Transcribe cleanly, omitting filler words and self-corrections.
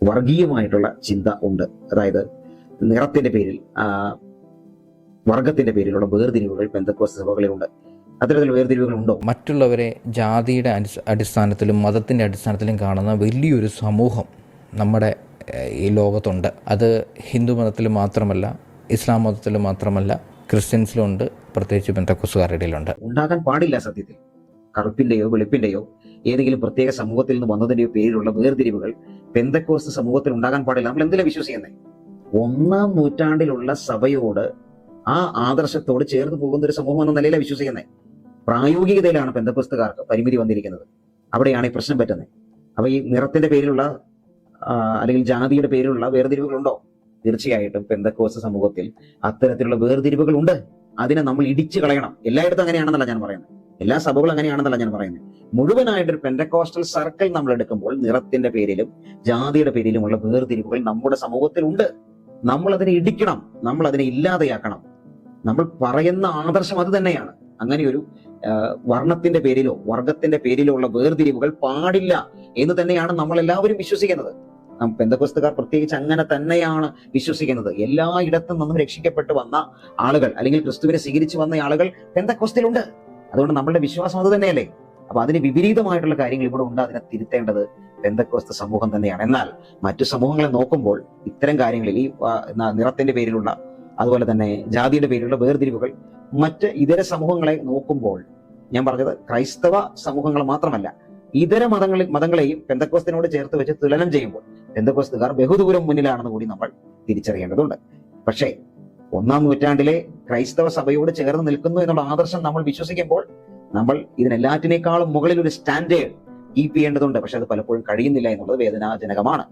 വർഗീയമായിട്ടുള്ള ചിന്ത ഉണ്ട്. അതായത് നിറത്തിന്റെ പേരിൽ, വർഗത്തിന്റെ പേരിലുള്ള വേർതിരിവുകൾ പെന്തക്കോസ്ത് സഭകളിലുണ്ട്. അത്തരത്തിൽ വേർതിരിവുകൾ ഉണ്ടോ? മറ്റുള്ളവരെ ജാതിയുടെ അടിസ്ഥാനത്തിലും മതത്തിൻ്റെ അടിസ്ഥാനത്തിലും കാണുന്ന വലിയൊരു സമൂഹം നമ്മുടെ ഈ ലോകത്തുണ്ട്. അത് ഹിന്ദു മതത്തിൽ മാത്രമല്ല, ഇസ്ലാം മതത്തിൽ മാത്രമല്ല, ക്രിസ്ത്യൻസിലുണ്ട്, പ്രത്യേകിച്ച് പെന്തക്കോസ്തുകാരുടെ ഇടയിലുണ്ട്. ഉണ്ടാകാൻ പാടില്ല. സത്യത്തിൽ കറുപ്പിന്റെയോ വെളുപ്പിന്റെയോ ഏതെങ്കിലും പ്രത്യേക സമൂഹത്തിൽ നിന്ന് വന്നതിന്റെയോ പേരിലുള്ള വേർതിരിവുകൾ പെന്തക്കോസ്ത് സമൂഹത്തിൽ ഉണ്ടാകാൻ പാടില്ല. നമ്മൾ എന്തിനാ വിശ്വസിക്കുന്നത്? 1-ാം നൂറ്റാണ്ടിലുള്ള സഭയോട്, ആ ആദർശത്തോട് ചേർന്ന് പോകുന്ന ഒരു സമൂഹം എന്ന നിലയിലാണ് വിശ്വസിക്കുന്നത്. പ്രായോഗികതയിലാണ് പെന്തക്കോസ്തുകാർക്ക് പരിമിതി വന്നിരിക്കുന്നത്. അവിടെയാണ് ഈ പ്രശ്നം പറ്റുന്നത്. അപ്പൊ ഈ നിറത്തിന്റെ പേരിലുള്ള അല്ലെങ്കിൽ ജാതിയുടെ പേരിലുള്ള വേർതിരിവുകളുണ്ടോ? തീർച്ചയായിട്ടും പെന്തക്കോസ്ത് സമൂഹത്തിൽ അത്തരത്തിലുള്ള വേർതിരിവുകൾ ഉണ്ട്. അതിനെ നമ്മൾ ഇടിച്ചു കളയണം. എല്ലായിടത്തും അങ്ങനെയാണെന്നല്ല ഞാൻ പറയുന്നത്, എല്ലാ സഭകളും അങ്ങനെയാണെന്നല്ല ഞാൻ പറയുന്നത്. മുഴുവനായിട്ടൊരു പെന്തക്കോസ്റ്റൽ സർക്കിൾ നമ്മൾ എടുക്കുമ്പോൾ നിറത്തിന്റെ പേരിലും ജാതിയുടെ പേരിലുമുള്ള വേർതിരിവുകൾ നമ്മുടെ സമൂഹത്തിലുണ്ട്. നമ്മൾ അതിനെ ഇടിക്കണം, നമ്മൾ അതിനെ ഇല്ലാതെയാക്കണം. നമ്മൾ പറയുന്ന ആദർശം അത് തന്നെയാണ്. അങ്ങനെയൊരു വർണ്ണത്തിന്റെ പേരിലോ വർഗത്തിന്റെ പേരിലോ ഉള്ള വേർതിരിവുകൾ പാടില്ല എന്ന് തന്നെയാണ് നമ്മൾ എല്ലാവരും വിശ്വസിക്കുന്നത്. പെന്തക്കോസ്തുകാർ പ്രത്യേകിച്ച് അങ്ങനെ തന്നെയാണ് വിശ്വസിക്കുന്നത്. എല്ലായിടത്തും നിന്നും രക്ഷിക്കപ്പെട്ടു വന്ന ആളുകൾ അല്ലെങ്കിൽ ക്രിസ്തുവിനെ സ്വീകരിച്ചു വന്ന ആളുകൾ പെന്തക്കോസ്തിലുണ്ട്. അതുകൊണ്ട് നമ്മളുടെ വിശ്വാസം അത് തന്നെയല്ലേ. അപ്പൊ അതിന് വിപരീതമായിട്ടുള്ള കാര്യങ്ങൾ ഇവിടെ ഉണ്ട്. അതിനെ തിരുത്തേണ്ടത് പെന്തക്കോസ്ത് സമൂഹം തന്നെയാണ്. എന്നാൽ മറ്റു സമൂഹങ്ങളെ നോക്കുമ്പോൾ ഇത്തരം കാര്യങ്ങളിൽ ഈ നിറത്തിന്റെ പേരിലുള്ള, അതുപോലെ തന്നെ ജാതിയുടെ പേരിലുള്ള വേർതിരിവുകൾ മറ്റ് ഇതര സമൂഹങ്ങളെ നോക്കുമ്പോൾ, ഞാൻ പറഞ്ഞത് ക്രൈസ്തവ സമൂഹങ്ങൾ മാത്രമല്ല, ഇതര മതങ്ങളെയും പെന്തക്കോസ്തിനോട് ചേർത്ത് വെച്ച് തുലനം ചെയ്യുമ്പോൾ പെന്തക്കോസ്തുകാർ ബഹുദൂരം മുന്നിലാണെന്ന് കൂടി നമ്മൾ തിരിച്ചറിയേണ്ടതുണ്ട്. പക്ഷേ 1-ാം നൂറ്റാണ്ടിലെ ക്രൈസ്തവ സഭയോട് ചേർന്ന് നിൽക്കുന്നു എന്നുള്ള ആദർശം നമ്മൾ വിശ്വസിക്കുമ്പോൾ നമ്മൾ ഇതിനെല്ലാറ്റിനേക്കാളും മുകളിൽ ഒരു സ്റ്റാൻഡേർഡ് കീപ്പ് ചെയ്യേണ്ടതുണ്ട്. പക്ഷെ അത് പലപ്പോഴും കഴിയുന്നില്ല എന്നുള്ളത് വേദനാജനകമാണ്.